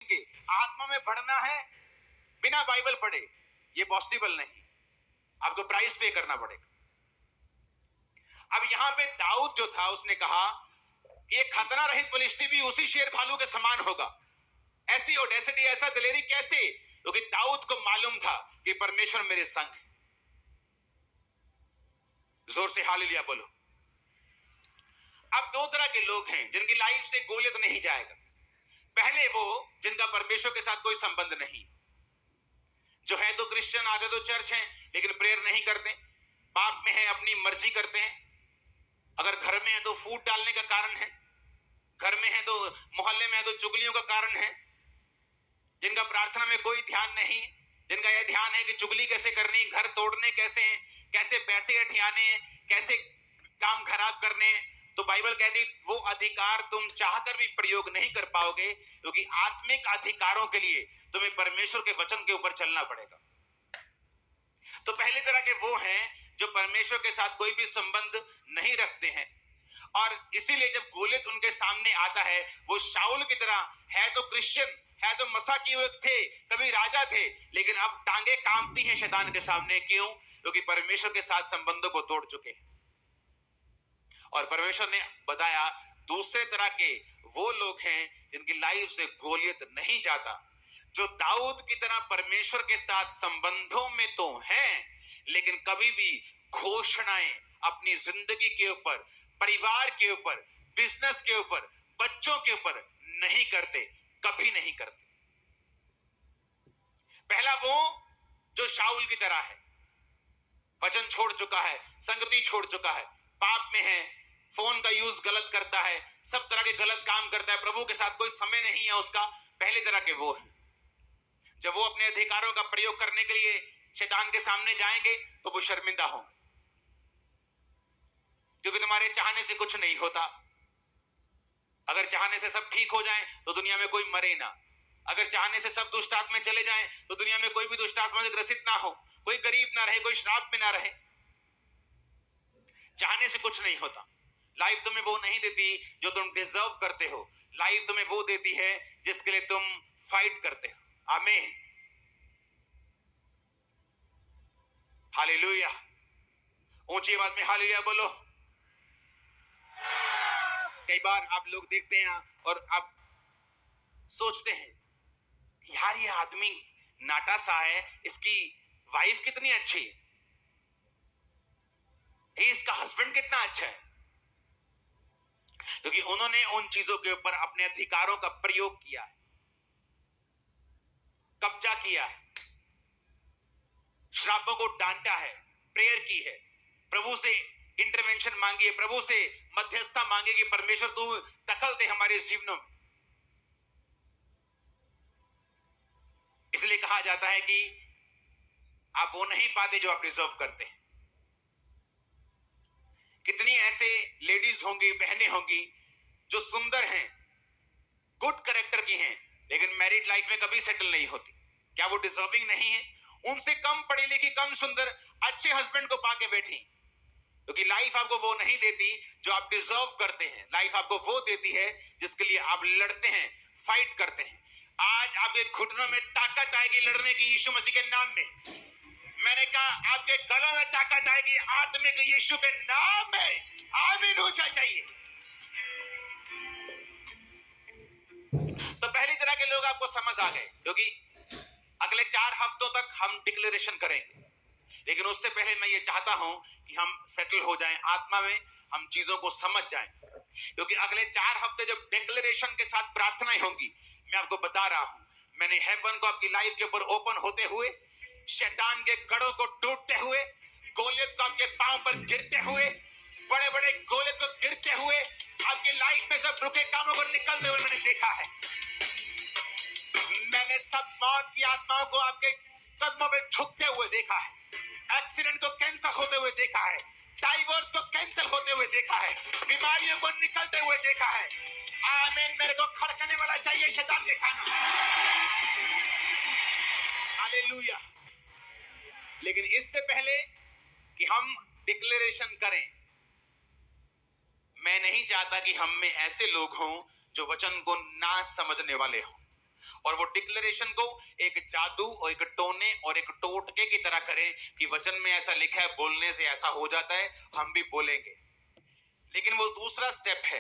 के आत्मा में बढ़ना है बिना बाइबल पढ़े, ये पॉसिबल नहीं, आपको प्राइस पे करना पड़ेगा। अब यहां पे दाऊद जो था उसने कहा ये खतना रहित बलिष्ठी भी उसी शेर भालू के समान होगा। ऐसी ओडेसिटी, ऐसा दिलेरी कैसे? क्योंकि दाऊद को मालूम था कि परमेश्वर मेरे संग है। जोर से हालेलुया बोलो। अब दो तरह के लोग हैं जिनकी लाइफ से गोलियत नहीं जाएगा। पहले वो जिनका परमेश्वर के साथ कोई संबंध नहीं, जो है तो क्रिश्चियन, आते तो चर्च हैं लेकिन प्रेयर नहीं करते, पाप में है, अपनी मर्जी करते हैं। अगर घर में है तो फूट डालने का कारण है, घर में है तो मोहल्ले में है तो चुगलियों का कारण है। जिनका प्रार्थना में कोई ध्यान नहीं, जिनका यह ध्यान है कि चुगली कैसे करनी, घर तोड़ने कैसे हैं, कैसे पैसे अठियाने हैं, कैसे काम खराब करने हैं, तो बाइबल कहती वो अधिकार तुम चाहकर भी प्रयोग नहीं कर पाओगे, क्योंकि आत्मिक अधिकारों के लिए तुम्हें परमेश्वर के वचन के ऊपर चलना पड़ेगा। तो पहली तरह के वो हैं जो परमेश्वर के साथ कोई भी संबंध नहीं रखते हैं, और इसीलिए जब गोलियत उनके सामने आता है, वो शाऊल की तरह है तो क्रिश्चियन, है तो मसा किए हुए थे, कभी राजा थे, लेकिन अब टांगे कांपती हैं शैतान के सामने। क्यों? क्योंकि परमेश्वर के साथ संबंधों को तोड़ चुके हैं। और परमेश्वर ने बताया दूसरे तरह के वो लोग हैं जिनकी लाइफ से गोलियत नहीं जाता, जो दाऊद की तरह परमेश्वर के साथ संबंधों में तो हैं, लेकिन कभी भी घोषणाएं अपनी जिंदगी के ऊपर, परिवार के ऊपर, बिजनेस के ऊपर, बच्चों के ऊपर नहीं करते, कभी नहीं करते। पहला वो जो शाऊल की तरह है, वचन छोड़ चुका है, संगति छोड़ चुका है, पाप में है, फोन का यूज गलत करता है, सब तरह के गलत काम करता है, प्रभु के साथ कोई समय नहीं है उसका। पहली तरह के वो है। जब वो अपने अधिकारों का प्रयोग करने के लिए शैतान के सामने जाएंगे तो वो शर्मिंदा होंगे, क्योंकि तुम्हारे चाहने से कुछ नहीं होता। अगर चाहने से सब ठीक हो जाए तो दुनिया में कोई मरे ना, अगर चाहने से सब दुष्ट आत्मा चले जाएं तो दुनिया में कोई भी दुष्ट आत्मा से ग्रसित ना हो, कोई गरीब ना रहे, कोई श्राप में ना रहे। चाहने से कुछ नहीं होता। लाइफ तुम्हें वो नहीं देती जो तुम डिजर्व करते हो, लाइफ तुम्हें वो देती है जिसके लिए तुम फाइट करते हो। आमीन, हालेलुया। ऊंची आवाज में हालेलुया बोलो। कई बार आप लोग देखते हैं और आप सोचते हैं यार ये आदमी नाटा सा है, इसकी वाइफ कितनी अच्छी है, इसका हस्बैंड कितना अच्छा है, क्योंकि उन्होंने उन चीजों के ऊपर अपने अधिकारों का प्रयोग किया है, कब्जा किया है, श्रापों को डांटा है, प्रेयर की है, प्रभु से इंटरवेंशन मांगी है, प्रभु से मध्यस्थता मांगी कि परमेश्वर तू दखल दे हमारे जीवनों में। इसलिए कहा जाता है कि आप वो नहीं पाते जो आप डिजर्व करते हैं। कितनी ऐसे लेडीज होंगी, बहनें होंगी जो सुंदर हैं, गुड कैरेक्टर की हैं, लेकिन मैरिड लाइफ में कभी सेटल नहीं होती। क्या वो डिजर्विंग नहीं है? उनसे कम पढ़ी लिखी, कम सुंदर, अच्छे हस्बैंड को पाके बैठी, क्योंकि लाइफ आपको वो नहीं देती जो आप डिजर्व करते हैं। लाइफ आपको वो देती है जिसके लिए आप लड़ते हैं, फाइट करते हैं। आज आपके घुटनों में ताकत आएगी लड़ने की, यीशु मसीह के नाम में। मैंने कहा आपके गलों में ताकत आएगी आत्मिक यीशु के नाम में। आमीन होना चाहिए। तो पहली तरह के लोग आपको समझ आ गए, क्योंकि अगले 4 हफ्तों तक हम डिक्लेरेशन करेंगे, लेकिन उससे पहले मैं ये चाहता हूं कि हम सेटल हो जाएं आत्मा में, हम चीजों को समझ जाएं, क्योंकि अगले 4 हफ्ते जब डिक्लेरेशन के साथ प्रार्थनाएं होंगी, मैं आपको बता रहा हूं, मैंने हेवन को आपकी लाइफ के ऊपर ओपन होते हुए, शैतान के गढ़ों को टूटते हुए, गोलियत को आपके पांव पर गिरते हुए, बड़े बड़े गोलियत को गिरते हुए, आपकी लाइफ में सब रुके कामों को निकलते हुए मैंने देखा है। मैंने सब मौत की आत्माओं को आपके कदमों में झुकते हुए देखा है, एक्सीडेंट को कैंसिल होते हुए देखा है, डाइवोर्स को कैंसिल होते हुए देखा है, बीमारियों को निकलते हुए देखा है। आमीन। मेरे को खड़कने वाला चाहिए शैतान के खाना। हालेलुया। लेकिन इससे पहले कि हम डिक्लेरेशन करें, मैं नहीं चाहता कि हम में ऐसे लोग हों जो वचन को ना समझने वाले हों। और वो डिक्लेरेशन को एक जादू और एक टोने और एक टोटके की तरह करें कि वचन में ऐसा लिखा है, बोलने से ऐसा हो जाता है, हम भी बोलेंगे। लेकिन वो दूसरा स्टेप है।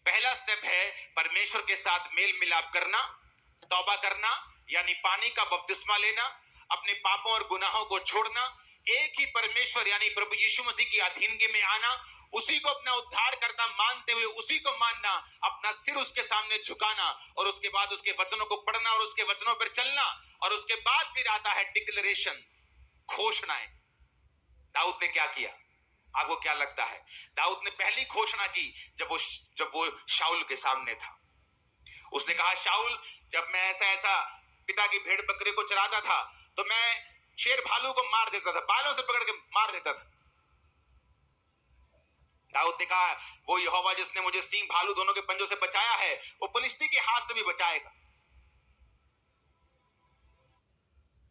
पहला स्टेप है परमेश्वर के साथ मेल मिलाप करना, तौबा करना, यानी पानी का बपतिस्मा लेना, अपने पापों और गुनाहों को छोड़ना, एक ही परमेश्वर यानी प्रभु यीशु मसीह की अधीनगी में आना, उसी को अपना उद्धार करता मानते हुए उसी को मानना, अपना सिर उसके सामने झुकाना और उसके बाद उसके वचनों को पढ़ना और उसके वचनों पर चलना। और उसके बाद फिर आता है डिक्लेरेशन, घोषणाएं। दाऊद ने क्या किया? आपको क्या लगता है? दाऊद ने पहली घोषणा की जब वो शाऊल के सामने था। उसने कहा, शाऊल, जब मैं ऐसा ऐसा पिता की भेड़ बकरी को चराता था तो मैं शेर भालू को मार देता था, बालों से पकड़ के मार देता था। दाऊद ने कहा, वो यहोवा जिसने मुझे सिंह भालू दोनों के पंजों से बचाया है, वो फिलिस्ती के हाथ से भी बचाएगा।